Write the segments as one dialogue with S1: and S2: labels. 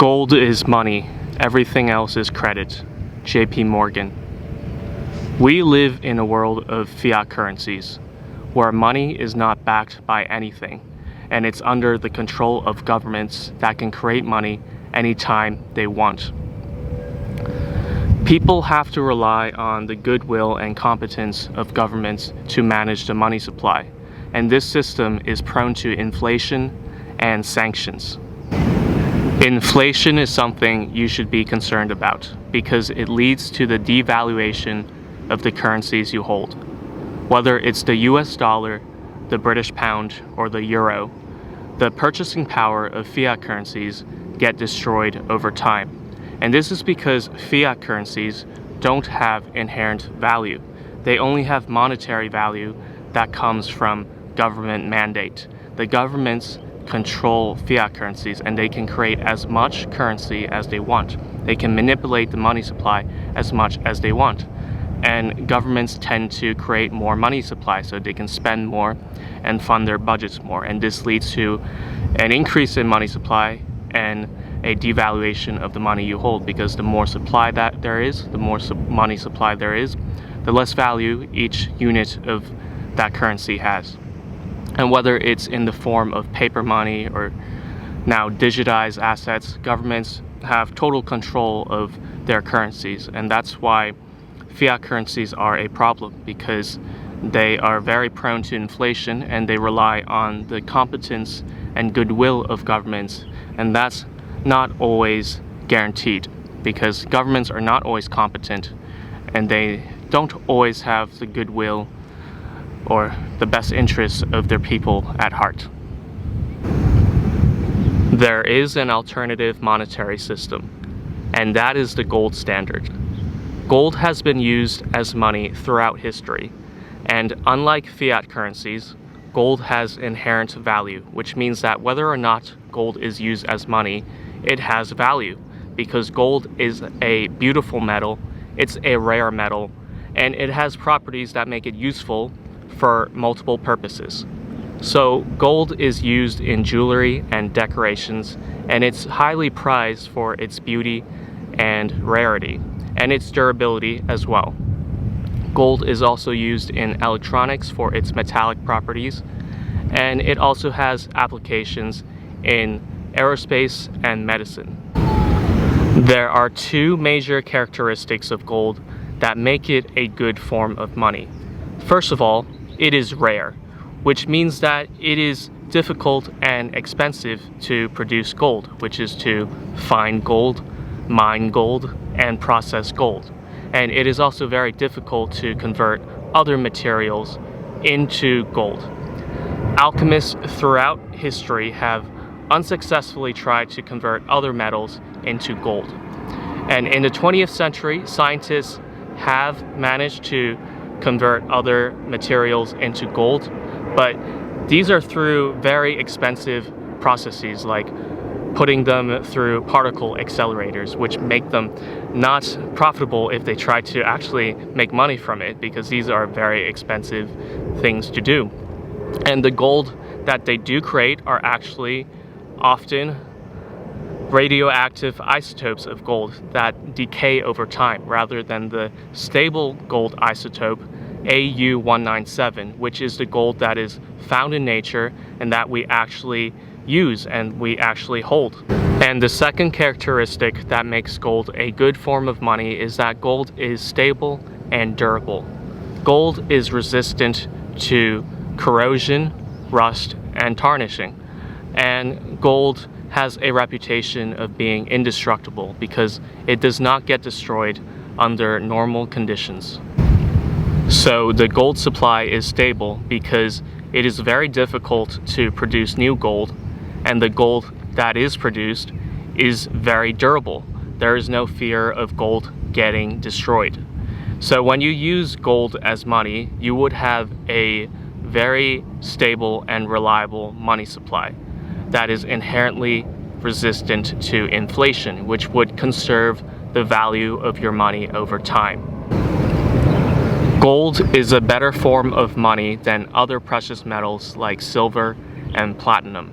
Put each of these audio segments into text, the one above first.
S1: Gold is money, everything else is credit. JP Morgan. We live in a world of fiat currencies, where money is not backed by anything, and it's under the control of governments that can create money anytime they want. People have to rely on the goodwill and competence of governments to manage the money supply, and this system is prone to inflation and sanctions. Inflation is something you should be concerned about because it leads to the devaluation of the currencies you hold. Whether it's the US dollar, the British pound, or the euro, the purchasing power of fiat currencies get destroyed over time. And this is because fiat currencies don't have inherent value. They only have monetary value that comes from government mandate. The governments control fiat currencies and they can create as much currency as they want. They can manipulate the money supply as much as they want. And governments tend to create more money supply so they can spend more and fund their budgets more. And this leads to an increase in money supply and a devaluation of the money you hold, because the more supply that there is, the more money supply there is, the less value each unit of that currency has. And whether it's in the form of paper money or now digitized assets, governments have total control of their currencies. And that's why fiat currencies are a problem, because they are very prone to inflation and they rely on the competence and goodwill of governments. And that's not always guaranteed, because governments are not always competent and they don't always have the goodwill or the best interests of their people at heart. There is an alternative monetary system, and that is the gold standard. Gold has been used as money throughout history, and unlike fiat currencies, gold has inherent value, which means that whether or not gold is used as money, it has value, because gold is a beautiful metal, it's a rare metal, and it has properties that make it useful for multiple purposes. So gold is used in jewelry and decorations, and it's highly prized for its beauty and rarity, and its durability as well. Gold is also used in electronics for its metallic properties, and it also has applications in aerospace and medicine. There are two major characteristics of gold that make it a good form of money. First of all, it is rare, which means that it is difficult and expensive to produce gold, which is to find gold, mine gold, and process gold. And it is also very difficult to convert other materials into gold. Alchemists throughout history have unsuccessfully tried to convert other metals into gold. And in the 20th century, scientists have managed to convert other materials into gold, but these are through very expensive processes, like putting them through particle accelerators, which make them not profitable if they try to actually make money from it, because these are very expensive things to do. And the gold that they do create are actually often radioactive isotopes of gold that decay over time, rather than the stable gold isotope Au-197, which is the gold that is found in nature and that we actually use and we actually hold. And the second characteristic that makes gold a good form of money is that gold is stable and durable. Gold is resistant to corrosion, rust, and tarnishing. And gold has a reputation of being indestructible because it does not get destroyed under normal conditions. So the gold supply is stable because it is very difficult to produce new gold, and the gold that is produced is very durable. There is no fear of gold getting destroyed. So when you use gold as money, you would have a very stable and reliable money supply that is inherently resistant to inflation, which would conserve the value of your money over time. Gold is a better form of money than other precious metals like silver and platinum.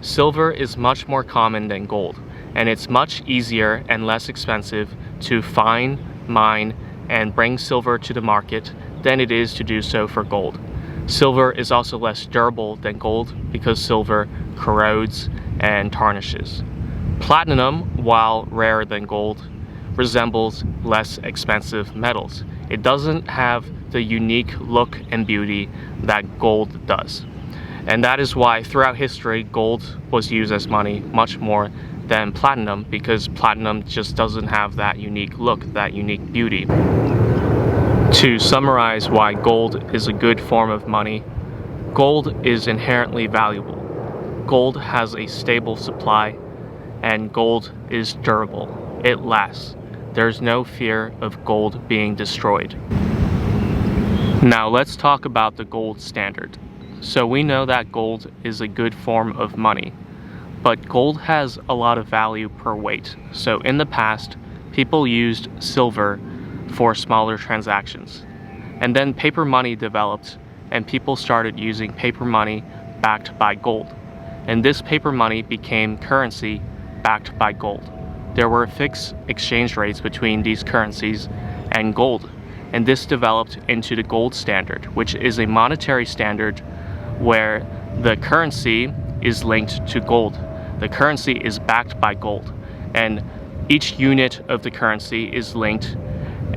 S1: Silver is much more common than gold, and it's much easier and less expensive to find, mine, and bring silver to the market than it is to do so for gold. Silver is also less durable than gold because silver corrodes and tarnishes. Platinum, while rarer than gold, resembles less expensive metals. It doesn't have the unique look and beauty that gold does. And that is why throughout history, gold was used as money much more than platinum, because platinum just doesn't have that unique look, that unique beauty. To summarize why gold is a good form of money, gold is inherently valuable. Gold has a stable supply, and gold is durable. It lasts. There's no fear of gold being destroyed. Now let's talk about the gold standard. So we know that gold is a good form of money, but gold has a lot of value per weight. So in the past, people used silver for smaller transactions. And then paper money developed, and people started using paper money backed by gold. And this paper money became currency backed by gold. There were fixed exchange rates between these currencies and gold, and this developed into the gold standard, which is a monetary standard where the currency is linked to gold. The currency is backed by gold, and each unit of the currency is linked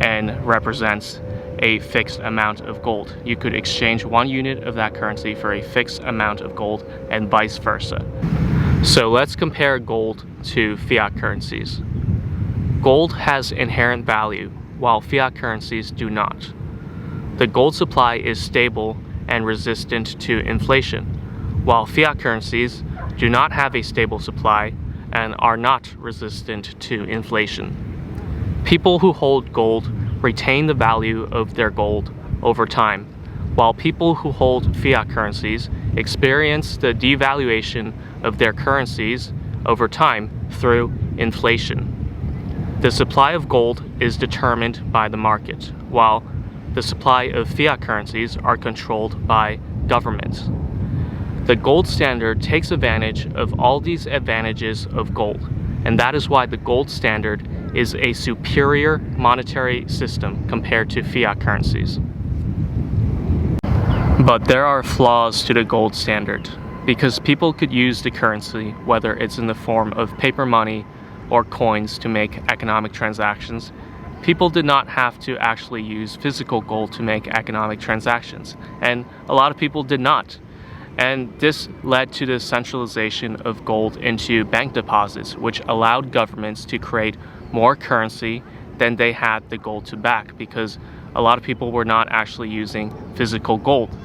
S1: and represents a fixed amount of gold. You could exchange one unit of that currency for a fixed amount of gold and vice versa. So let's compare gold to fiat currencies. Gold has inherent value, while fiat currencies do not. The gold supply is stable and resistant to inflation, while fiat currencies do not have a stable supply and are not resistant to inflation. People who hold gold retain the value of their gold over time, while people who hold fiat currencies experience the devaluation of their currencies over time through inflation. The supply of gold is determined by the market, while the supply of fiat currencies are controlled by governments. The gold standard takes advantage of all these advantages of gold, and that is why the gold standard is a superior monetary system compared to fiat currencies. But there are flaws to the gold standard, because people could use the currency, whether it's in the form of paper money or coins, to make economic transactions. People did not have to actually use physical gold to make economic transactions, and a lot of people did not. And this led to the centralization of gold into bank deposits, which allowed governments to create more currency than they had the gold to back, because a lot of people were not actually using physical gold.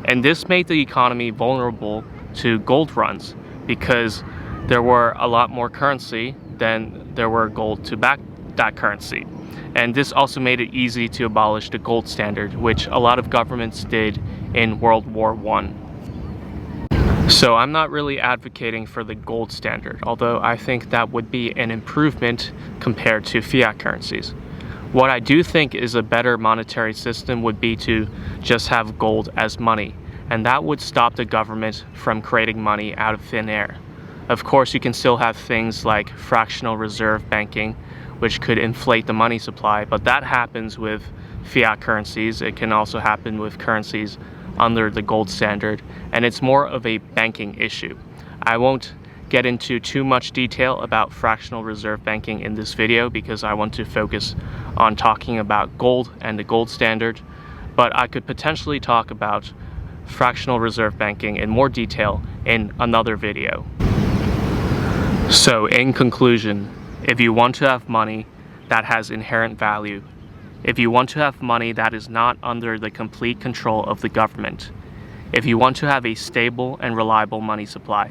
S1: And this made the economy vulnerable to gold runs, because there were a lot more currency than there were gold to back that currency. And this also made it easy to abolish the gold standard, which a lot of governments did in World War I. So I'm not really advocating for the gold standard, although I think that would be an improvement compared to fiat currencies. What I do think is a better monetary system would be to just have gold as money, and that would stop the government from creating money out of thin air. Of course, you can still have things like fractional reserve banking, which could inflate the money supply, but that happens with fiat currencies. It can also happen with currencies under the gold standard, and it's more of a banking issue. I won't get into too much detail about fractional reserve banking in this video because I want to focus on talking about gold and the gold standard, but I could potentially talk about fractional reserve banking in more detail in another video. So in conclusion, if you want to have money that has inherent value, if you want to have money that is not under the complete control of the government, if you want to have a stable and reliable money supply,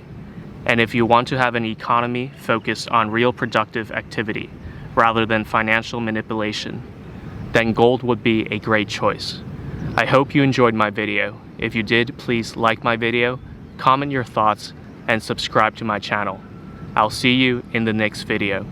S1: and if you want to have an economy focused on real productive activity rather than financial manipulation, then gold would be a great choice. I hope you enjoyed my video. If you did, please like my video, comment your thoughts, and subscribe to my channel. I'll see you in the next video.